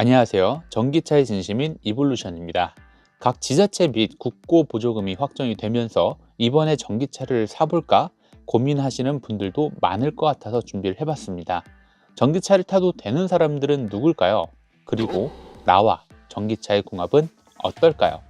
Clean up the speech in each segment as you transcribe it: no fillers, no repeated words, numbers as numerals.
안녕하세요. 전기차의 진심인 이볼루션입니다. 각 지자체 및 국고 보조금이 확정이 되면서 이번에 전기차를 사볼까 고민하시는 분들도 많을 것 같아서 준비를 해봤습니다. 전기차를 타도 되는 사람들은 누굴까요? 그리고 나와 전기차의 궁합은 어떨까요?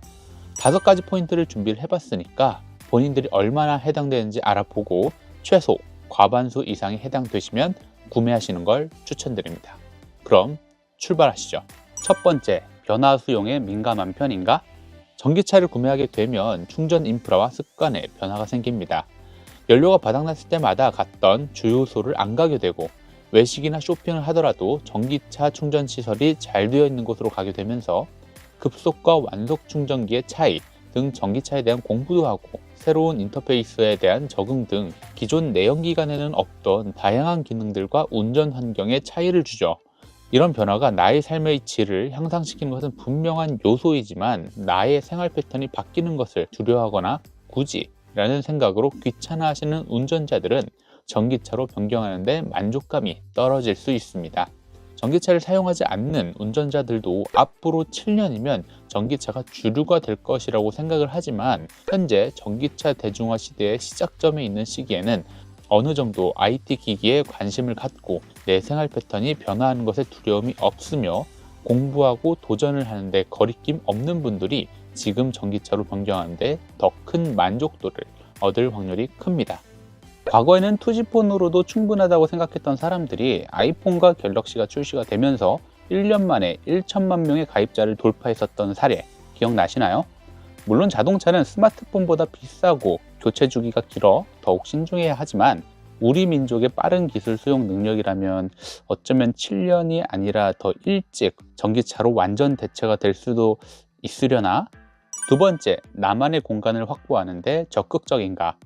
5가지 포인트를 준비를 해봤으니까 본인들이 얼마나 해당되는지 알아보고 최소 과반수 이상이 해당되시면 구매하시는 걸 추천드립니다. 그럼 출발하시죠. 첫 번째, 변화 수용에 민감한 편인가? 전기차를 구매하게 되면 충전 인프라와 습관에 변화가 생깁니다. 연료가 바닥났을 때마다 갔던 주유소를 안 가게 되고 외식이나 쇼핑을 하더라도 전기차 충전 시설이 잘 되어 있는 곳으로 가게 되면서 급속과 완속 충전기의 차이 등 전기차에 대한 공부도 하고 새로운 인터페이스에 대한 적응 등 기존 내연기관에는 없던 다양한 기능들과 운전 환경의 차이를 주죠. 이런 변화가 나의 삶의 질을 향상시키는 것은 분명한 요소이지만 나의 생활 패턴이 바뀌는 것을 두려워하거나 굳이 라는 생각으로 귀찮아하시는 운전자들은 전기차로 변경하는데 만족감이 떨어질 수 있습니다. 전기차를 사용하지 않는 운전자들도 앞으로 7년이면 전기차가 주류가 될 것이라고 생각을 하지만 현재 전기차 대중화 시대의 시작점에 있는 시기에는 어느 정도 IT 기기에 관심을 갖고 내 생활 패턴이 변화하는 것에 두려움이 없으며 공부하고 도전을 하는데 거리낌 없는 분들이 지금 전기차로 변경하는데 더 큰 만족도를 얻을 확률이 큽니다. 과거에는 투지폰으로도 충분하다고 생각했던 사람들이 아이폰과 갤럭시가 출시가 되면서 1년 만에 1천만 명의 가입자를 돌파했었던 사례 기억나시나요? 물론 자동차는 스마트폰보다 비싸고 교체 주기가 길어 더욱 신중해야 하지만 우리 민족의 빠른 기술 수용 능력이라면 어쩌면 7년이 아니라 더 일찍 전기차로 완전 대체가 될 수도 있으려나? 두 번째, 나만의 공간을 확보하는데 적극적인가?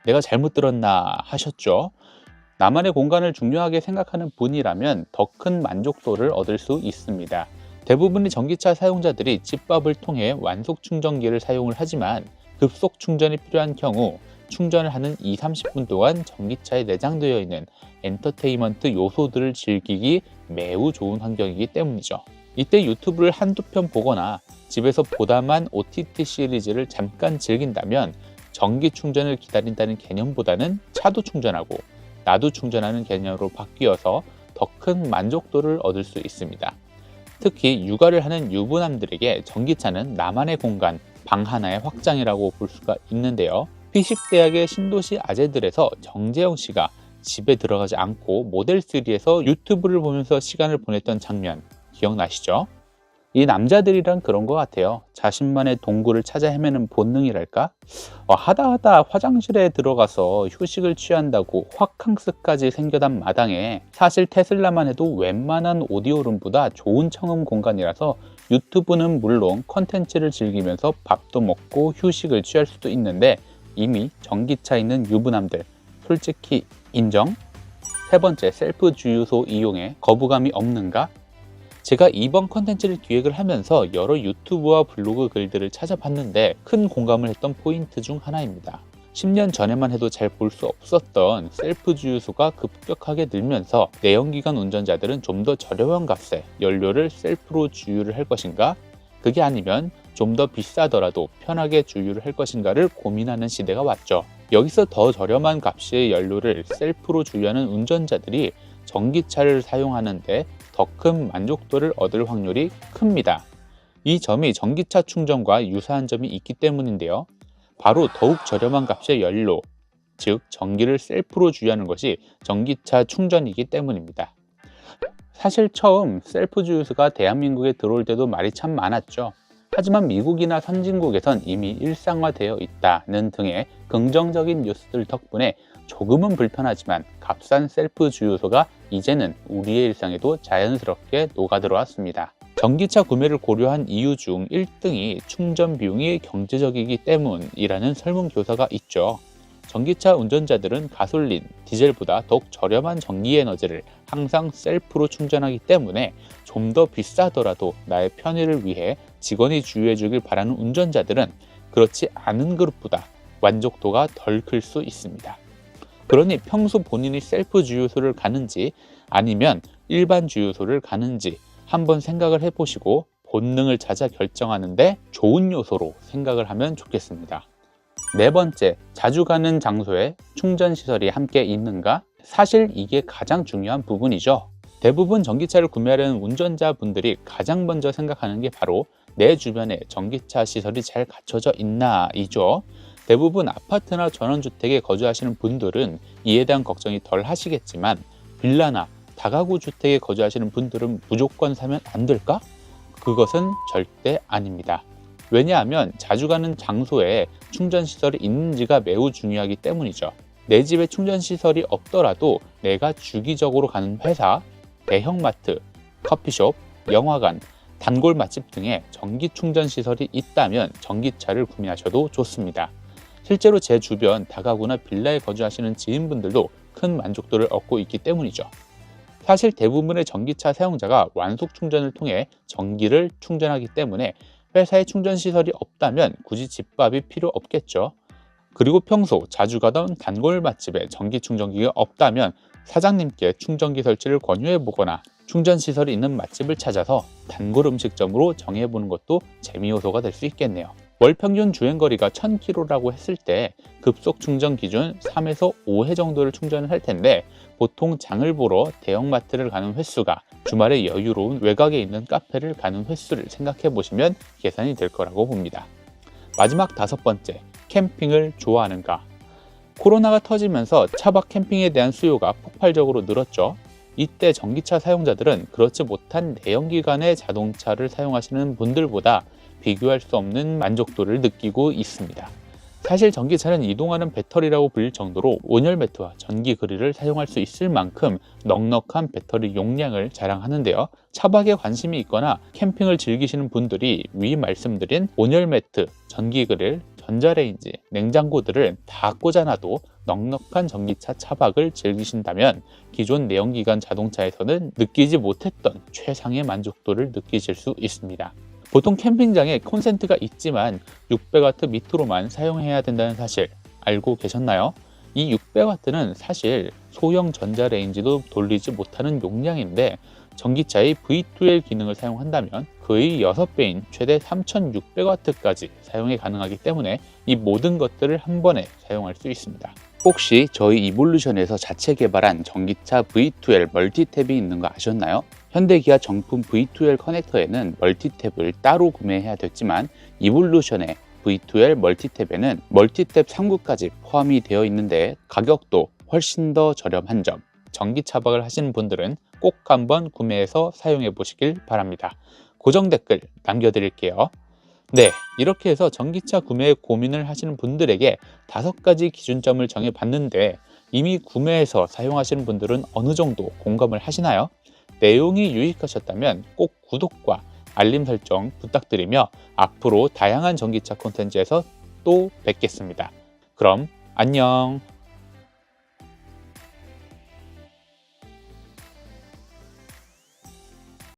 내가 잘못 들었나 하셨죠? 나만의 공간을 중요하게 생각하는 분이라면 더 큰 만족도를 얻을 수 있습니다. 대부분의 전기차 사용자들이 집밥을 통해 완속 충전기를 사용을 하지만 급속 충전이 필요한 경우 충전을 하는 20-30분 동안 전기차에 내장되어 있는 엔터테인먼트 요소들을 즐기기 매우 좋은 환경이기 때문이죠. 이때 유튜브를 한두 편 보거나 집에서 보다만 OTT 시리즈를 잠깐 즐긴다면 전기 충전을 기다린다는 개념보다는 차도 충전하고 나도 충전하는 개념으로 바뀌어서 더 큰 만족도를 얻을 수 있습니다. 특히 육아를 하는 유부남들에게 전기차는 나만의 공간, 방 하나의 확장이라고 볼 수가 있는데요. 피식대학의 신도시 아재들에서 정재영 씨가 집에 들어가지 않고 모델3에서 유튜브를 보면서 시간을 보냈던 장면 기억나시죠? 이 남자들이란 그런 것 같아요. 자신만의 동굴을 찾아 헤매는 본능이랄까? 하다 화장실에 들어가서 휴식을 취한다고 화캉스까지 생겨난 마당에 사실 테슬라만 해도 웬만한 오디오룸보다 좋은 청음 공간이라서 유튜브는 물론 컨텐츠를 즐기면서 밥도 먹고 휴식을 취할 수도 있는데 이미 전기차 있는 유부남들 솔직히 인정? 세 번째, 셀프 주유소 이용에 거부감이 없는가? 제가 이번 컨텐츠를 기획을 하면서 여러 유튜브와 블로그 글들을 찾아봤는데 큰 공감을 했던 포인트 중 하나입니다. 10년 전에만 해도 잘 볼 수 없었던 셀프 주유소가 급격하게 늘면서 내연기관 운전자들은 좀 더 저렴한 값에 연료를 셀프로 주유를 할 것인가? 그게 아니면 좀 더 비싸더라도 편하게 주유를 할 것인가를 고민하는 시대가 왔죠. 여기서 더 저렴한 값의 연료를 셀프로 주유하는 운전자들이 전기차를 사용하는데 더 큰 만족도를 얻을 확률이 큽니다. 이 점이 전기차 충전과 유사한 점이 있기 때문인데요. 바로 더욱 저렴한 값의 연료, 즉 전기를 셀프로 주유하는 것이 전기차 충전이기 때문입니다. 사실 처음 셀프 주유소가 대한민국에 들어올 때도 말이 참 많았죠. 하지만 미국이나 선진국에선 이미 일상화되어 있다는 등의 긍정적인 뉴스들 덕분에 조금은 불편하지만 값싼 셀프 주유소가 이제는 우리의 일상에도 자연스럽게 녹아들어왔습니다. 전기차 구매를 고려한 이유 중 1등이 충전 비용이 경제적이기 때문이라는 설문조사가 있죠. 전기차 운전자들은 가솔린, 디젤보다 더욱 저렴한 전기에너지를 항상 셀프로 충전하기 때문에 좀 더 비싸더라도 나의 편의를 위해 직원이 주유해 주길 바라는 운전자들은 그렇지 않은 그룹보다 만족도가 덜 클 수 있습니다. 그러니 평소 본인이 셀프 주유소를 가는지 아니면 일반 주유소를 가는지 한번 생각을 해보시고 본능을 찾아 결정하는데 좋은 요소로 생각을 하면 좋겠습니다. 네 번째, 자주 가는 장소에 충전시설이 함께 있는가? 사실 이게 가장 중요한 부분이죠. 대부분 전기차를 구매하려는 운전자분들이 가장 먼저 생각하는 게 바로 내 주변에 전기차 시설이 잘 갖춰져 있나 이죠. 대부분 아파트나 전원주택에 거주하시는 분들은 이에 대한 걱정이 덜 하시겠지만 빌라나 다가구 주택에 거주하시는 분들은 무조건 사면 안 될까? 그것은 절대 아닙니다. 왜냐하면 자주 가는 장소에 충전시설이 있는지가 매우 중요하기 때문이죠. 내 집에 충전시설이 없더라도 내가 주기적으로 가는 회사, 대형마트, 커피숍, 영화관, 단골 맛집 등의 전기 충전시설이 있다면 전기차를 구매하셔도 좋습니다. 실제로 제 주변 다가구나 빌라에 거주하시는 지인분들도 큰 만족도를 얻고 있기 때문이죠. 사실 대부분의 전기차 사용자가 완속 충전을 통해 전기를 충전하기 때문에 회사에 충전시설이 없다면 굳이 집밥이 필요 없겠죠. 그리고 평소 자주 가던 단골 맛집에 전기 충전기가 없다면 사장님께 충전기 설치를 권유해 보거나 충전시설이 있는 맛집을 찾아서 단골 음식점으로 정해보는 것도 재미 요소가 될 수 있겠네요. 월 평균 주행거리가 1000km라고 했을 때 급속 충전 기준 3에서 5회 정도를 충전을 할 텐데 보통 장을 보러 대형마트를 가는 횟수가 주말에 여유로운 외곽에 있는 카페를 가는 횟수를 생각해 보시면 계산이 될 거라고 봅니다. 마지막 다섯 번째, 캠핑을 좋아하는가? 코로나가 터지면서 차박 캠핑에 대한 수요가 폭발적으로 늘었죠. 이때 전기차 사용자들은 그렇지 못한 내연기관의 자동차를 사용하시는 분들보다 비교할 수 없는 만족도를 느끼고 있습니다. 사실 전기차는 이동하는 배터리라고 불릴 정도로 온열 매트와 전기 그릴을 사용할 수 있을 만큼 넉넉한 배터리 용량을 자랑하는데요. 차박에 관심이 있거나 캠핑을 즐기시는 분들이 위 말씀드린 온열 매트, 전기 그릴, 전자레인지, 냉장고들을 다 꽂아놔도 넉넉한 전기차 차박을 즐기신다면 기존 내연기관 자동차에서는 느끼지 못했던 최상의 만족도를 느끼실 수 있습니다. 보통 캠핑장에 콘센트가 있지만 600W 밑으로만 사용해야 된다는 사실 알고 계셨나요? 이 600W는 사실 소형 전자레인지도 돌리지 못하는 용량인데 전기차의 V2L 기능을 사용한다면 그의 6배인 최대 3600W까지 사용이 가능하기 때문에 이 모든 것들을 한 번에 사용할 수 있습니다. 혹시 저희 이볼루션에서 자체 개발한 전기차 V2L 멀티탭이 있는 거 아셨나요? 현대기아 정품 V2L 커넥터에는 멀티탭을 따로 구매해야 됐지만 이볼루션의 V2L 멀티탭에는 멀티탭 3구까지 포함이 되어 있는데 가격도 훨씬 더 저렴한 점, 전기 차박을 하시는 분들은 꼭 한번 구매해서 사용해 보시길 바랍니다. 고정 댓글 남겨드릴게요. 네, 이렇게 해서 전기차 구매에 고민을 하시는 분들에게 5가지 기준점을 정해봤는데 이미 구매해서 사용하시는 분들은 어느 정도 공감을 하시나요? 내용이 유익하셨다면 꼭 구독과 알림 설정 부탁드리며 앞으로 다양한 전기차 콘텐츠에서 또 뵙겠습니다. 그럼 안녕!